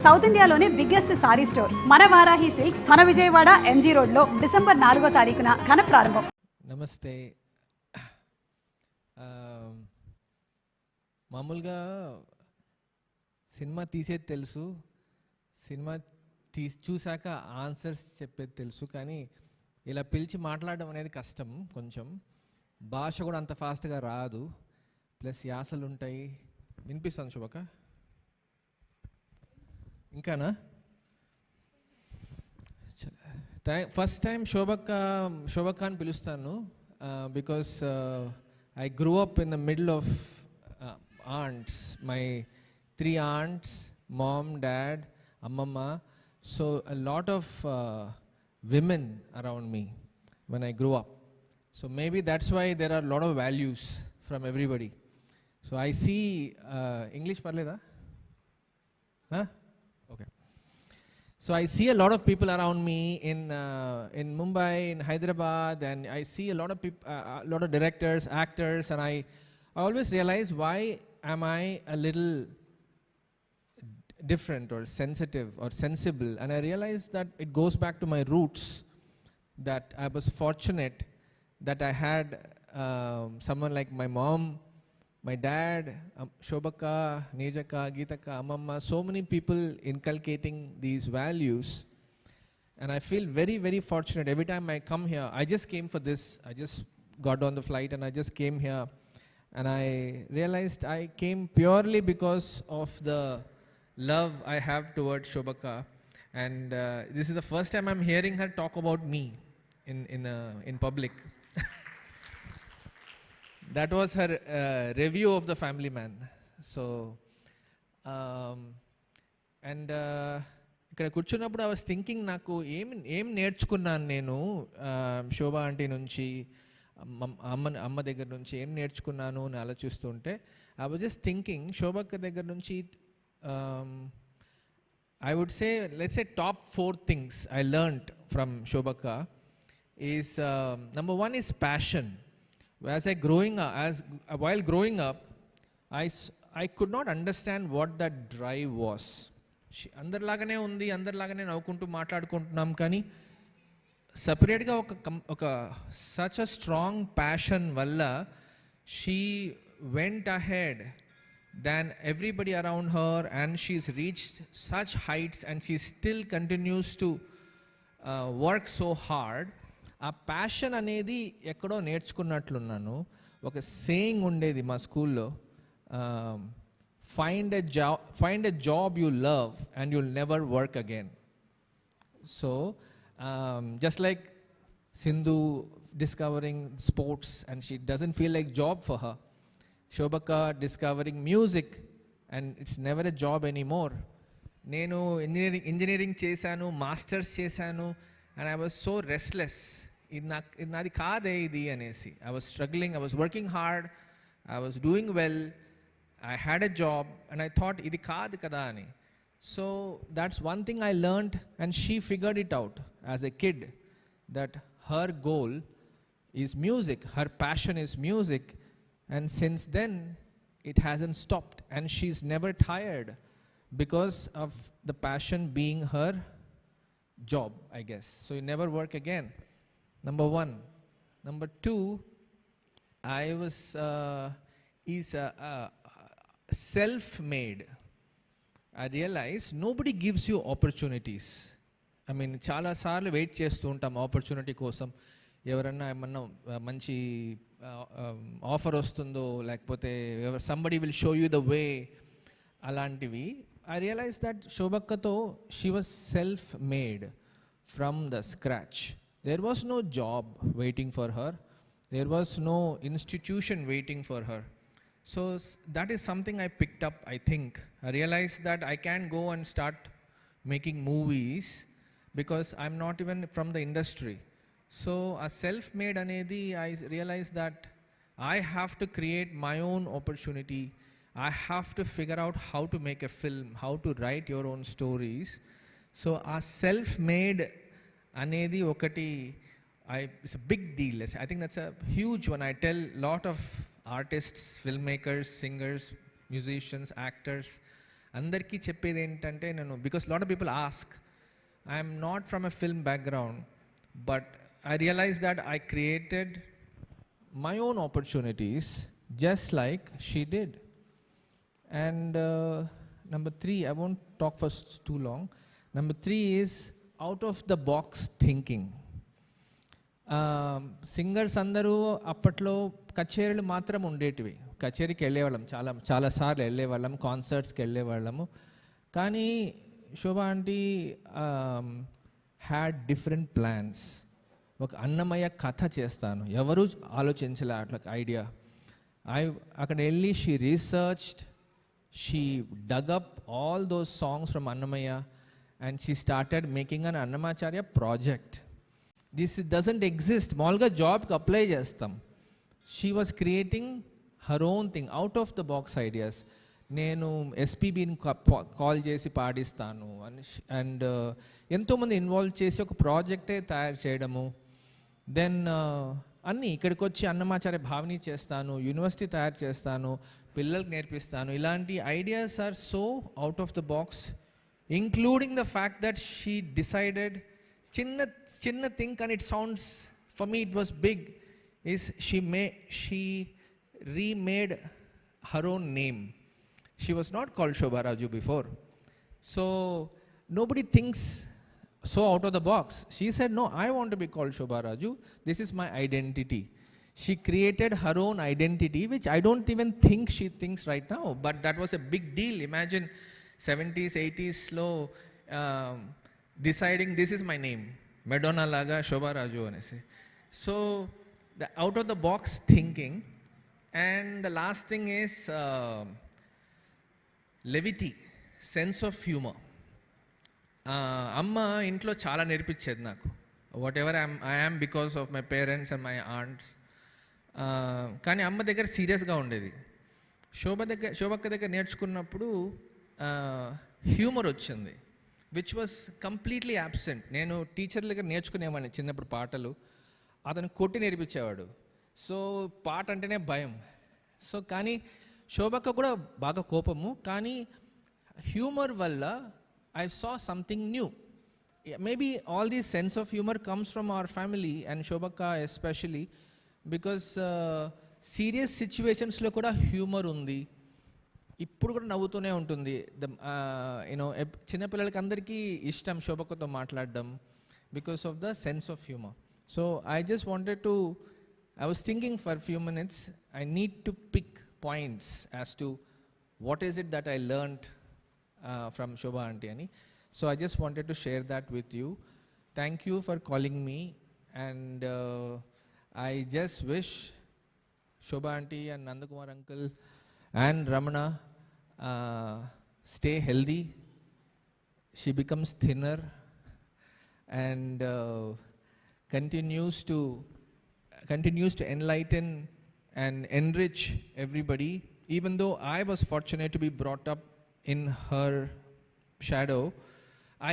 South ఇండియాలోనే biggest sorry store మన Varahi silks మన విజయవాడ ఎంజీ రోడ్లో డిసెంబర్ 4వ తారీఖున ఘన ప్రారంభం. నమస్తే. మామూలుగా సినిమా తీసేది తెలుసు, సినిమా చూశాక ఆన్సర్స్ చెప్పేది తెలుసు, కానీ ఇలా పిలిచి మాట్లాడడం అనేది కష్టం. కొంచెం భాష కూడా అంత ఫాస్ట్గా రాదు, ప్లస్ యాసలు ఉంటాయి. వినిపిస్తుంది శుభక? ఇంకానా? ఫస్ట్ టైం శోభక్క అని పిలుస్తాను because I grew up in the middle of aunts, my 3 aunts, mom, dad, ammamma, so a lot of women around me when I grew up. So maybe that's why there are a lot of values from everybody. So I see English parleda? Huh? Okay. So I see a lot of people around me in Mumbai, in Hyderabad, and I see a lot of people, a lot of directors, actors, and I always realize, why am I a little different or sensitive or sensible? And I realized that it goes back to my roots, that I was fortunate that I had someone like my mom, my dad, Shobaka, Nejaka, Geetaka, Ammamma, so many people inculcating these values. And I feel very, very fortunate every time I come here. I just came for this. I just got on the flight and I just came here. And I realized I came purely because of the love I have towards Shobaka. And this is the first time I'm hearing her talk about me in public. That was her review of the Family Man. So, and ఇక్కడ కూర్చున్నప్పుడు I was thinking, నాకు ఏం నేర్చుకున్నాను నేను శోభా aunty నుంచి, అమ్మ దగ్గర నుంచి ఏం నేర్చుకున్నాను అని ఆలోచిస్తుంటే I was just thinking, Shobhakka దగ్గర నుంచి I would say, let's say top 4 things I learned from Shobhakka is, number 1 is passion. While growing up, I could not understand what that drive was. అందరిలాగానే ఉంది, అందరిలాగానే నవ్వుకుంటూ మాట్లాడుకుంటున్నాం, కానీ సపరేట్గా ఒక సచ్ అ స్ట్రాంగ్ ప్యాషన్ వల్ల she went ahead than everybody around her, and she's reached such heights, and she still continues to work so hard. ఆ passion అనేది ఎక్కడో నేర్చుకున్నట్లున్నాను. ఒక సేయింగ్ ఉండేది మా స్కూల్లో, find a job you love and you'll never work again. So just like Sindhu discovering sports and she doesn't feel like job for her, Shobaka discovering music and it's never a job anymore. Nenu engineering chesanu, masters chesanu, and I was so restless. Nadi kaade idi anesi I was struggling. I was working hard, I was doing well, I had a job, and I thought idi kaadu kada ani. So that's one thing I learned, and she figured it out as a kid, that her goal is music, her passion is music, and since then it hasn't stopped, and she's never tired because of the passion being her job, I guess. So you never work again. Number 1. Number 2, I was self-made. I realized nobody gives you opportunities. I mean, చాలా సార్లు wait చేస్తూ ఉంటాం opportunity కోసం. ఎవరన్నా ఏమన్నా మంచి offer వస్తుందో, లేకపోతే somebody will show you the way, అలాంటివి. ఐ రియలైజ్ దట్ శోభక్కతో she was self made from the scratch. There was no job waiting for her, there was no institution waiting for her. So that is something I picked up, I think. I realized that I can go and start making movies because I'm not even from the industry. So a self-made anedi, I realized that I have to create my own opportunity. I have to figure out how to make a film, how to write your own stories. So a self-made anedi okati, it's a big deal. I think that's a huge one. I tell a lot of artists, filmmakers, singers, musicians, actors, అందరికీ చెప్పేది ఏంటంటే నేను, because lot of people ask, I'm not from a film background, but I realized that I created my own opportunities just like she did. And number 3, I won't talk for too long. Number 3 is out of the box thinking. Singers అందరూ అప్పట్లో కచేరీలు మాత్రం ఉండేటివి. కచేరీకి వెళ్ళేవాళ్ళం, చాలా సార్లు వెళ్ళేవాళ్ళం, కాన్సర్ట్స్కి వెళ్ళేవాళ్ళము. కానీ శోభా ఆంటీ హ్యాడ్ డిఫరెంట్ ప్లాన్స్. ఒక అన్నమయ్య కథ చేస్తాను, ఎవరు ఆలోచించలే అట్లా ఐడియా. అక్కడ వెళ్ళి she researched, she dug up all those songs from Annamayya and she started making an Annamacharya project. This doesn't exist. మామూలుగా జాబ్కి అప్లై చేస్తాం. She was creating her own thing, out of the box ideas. నేను ఎస్పీబీని call చేసి పాడిస్తాను and ఎంతోమంది involve చేసి ఒక ప్రాజెక్టే తయారు చేయడము. దెన్ అన్నీ ఇక్కడికి వచ్చి అన్నమాచార్య భావని చేస్తాను, యూనివర్సిటీ తయారు చేస్తాను, పిల్లలకు నేర్పిస్తాను. ఇలాంటి ideas are so out of the box, including the fact that she decided చిన్న thing and it sounds for me it was big is she remade her own name. She was not called Shobha Raju before. So nobody thinks so out of the box. She said, no, I want to be called Shobha Raju. This is my identity. She created her own identity, which I don't even think she thinks right now. But that was a big deal. Imagine 70s, 80s slow deciding this is my name. Madonna laga Shobha Raju anese. So the out of the box thinking. And the last thing is levity, sense of humour. అమ్మ ఇంట్లో చాలా నేర్పించేది నాకు. Whatever I am because of my parents and my aunts. కానీ అమ్మ దగ్గర సీరియస్గా ఉండేది. శోభక్క దగ్గర నేర్చుకున్నప్పుడు హ్యూమర్ వచ్చింది, విచ్ వాజ్ కంప్లీట్లీ యాబ్సెంట్. నేను టీచర్ల దగ్గర నేర్చుకునేవాడిని చిన్నప్పుడు పాటలు, అతను కొట్టి నేర్పించేవాడు. సో పాట అంటేనే భయం. సో కానీ శోభక్క కూడా బాగా కోపము, కానీ హ్యూమర్ వల్ల I saw something new. Maybe all these sense of humour comes from our family and Shobhakka especially, because serious సిచ్యువేషన్స్లో కూడా హ్యూమర్ ఉంది. ఇప్పుడు కూడా నవ్వుతూనే ఉంటుంది. యూనో చిన్నపిల్లలకి అందరికీ ఇష్టం శోభక్కతో మాట్లాడడం because of the sense of humour. So I just wanted to, I was thinking for a few minutes, I need to pick points as to what is it that I learned from Shobha Aunty Ani. So I just wanted to share that with you. Thank you for calling me, and I just wish Shobha Aunty and Nandakumar uncle and Ramana stay healthy. She becomes thinner and continues to enlighten and enrich everybody. Even though I was fortunate to be brought up in her shadow,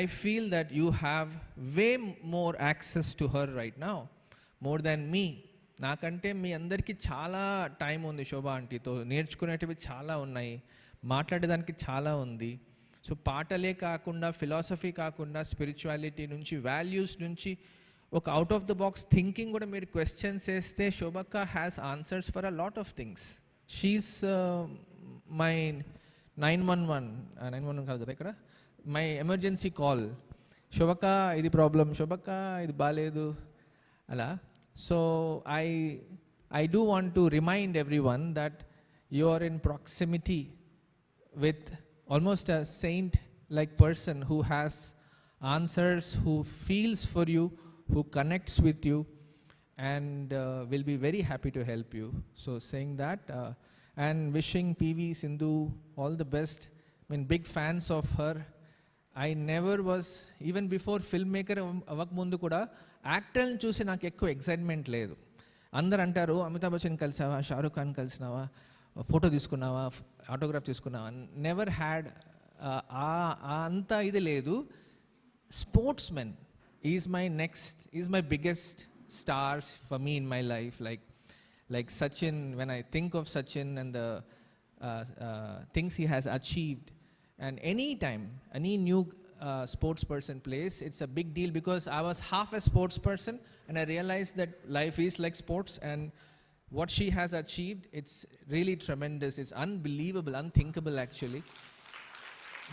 I feel that you have way more access to her right now, more than me. నాకంటే మీ అందరికీ చాలా time ఉంది శోభా ఆంటీతో, నేర్చుకునేటివి చాలా ఉన్నాయి, మాట్లాడేదానికి చాలా ఉంది. So పాటలే కాకుండా, ఫిలాసఫీ కాకుండా, స్పిరిచువాలిటీ నుంచి, వాల్యూస్ నుంచి, ఒక out of the box thinking కూడా మీరు క్వశ్చన్స్ వేస్తే Shobhakka has answers for a lot of things. She is my 911 కాదు కదా ఇక్కడ, మై ఎమర్జెన్సీ కాల్. శోభక్క ఇది ప్రాబ్లం, శోభక్క ఇది బాగాలేదు అలా. So I do want to remind everyone that you are in proximity with almost a saint like person who has answers, who feels for you, who connects with you, and will be very happy to help you. So saying that and wishing PV Sindhu all the best. I mean, big fans of her. I never was, even before filmmaker avak mundu kuda యాక్టర్ని చూసి నాకు ఎక్కువ excitement లేదు. అందరు అంటారు Amitabh Bachchan కలిసావా, Shah Rukh Khan కలిసినావా, photo తీసుకున్నావా, autograph తీసుకున్నావా. Never had అంత ఇది లేదు. Sports men is my biggest stars for me in my life. Like Sachin, when I think of Sachin and the things he has achieved, And anytime any new sports person plays, it's a big deal because I was half a sports person and I realized that life is like sports, and what she has achieved, it's really tremendous. It's unbelievable, unthinkable actually,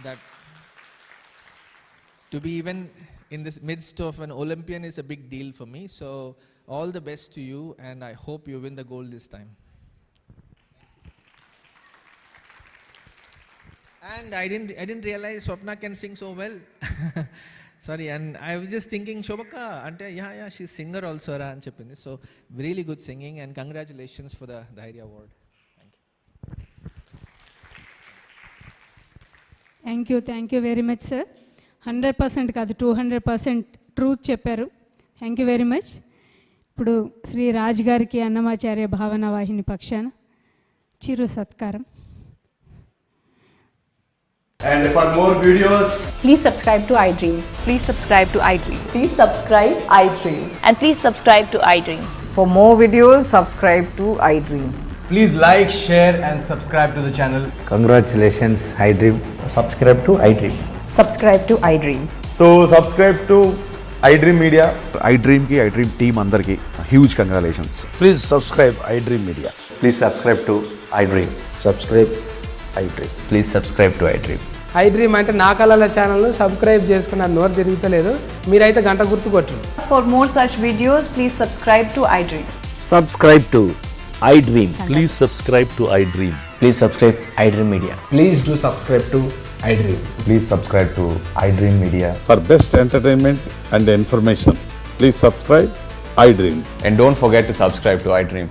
that to be even in this midst of an Olympian is a big deal for me. So all the best to you, and I hope you win the gold this time. And I didn't realize Swapna can sing so well. Sorry, and I was just thinking, Shobaka, ante, yeah, she's singer also, ra, and cheppindi. So really good singing, and congratulations for the Dhairya Award. Thank you. Thank you very much, sir. 100% కాదు 200% truth చెప్పారు. Thank you very much. ఇప్పుడు శ్రీ రాజ్ గారికి అన్నమాచార్య భావన వాహిని పక్షాన చిరు సత్కారం. And for more videos, please subscribe to iDream. Please subscribe to iDream. Please subscribe iDream. And please subscribe to iDream. For more videos, subscribe to iDream. please like, share and subscribe to the channel. Congratulations, iDream. Subscribe to iDream. Subscribe to iDream. So subscribe to iDream Media. iDream ki iDream team andarki huge congratulations. Please subscribe iDream Media. Please subscribe to iDream. Subscribe iDream. Please subscribe to iDream. iDream అంటే నా కళల ఛానల్ను subscribe చేసుకున్న నోరు తిరుగుతలేదు, మీరైతే గంట గుర్తు కొట్టండి. For more such videos, please subscribe to iDream. Subscribe to iDream. Please subscribe to iDream. Please subscribe iDream Media. Please do subscribe to iDream. Please subscribe to iDream Media. For best entertainment and information, please subscribe iDream. And don't forget to subscribe to iDream.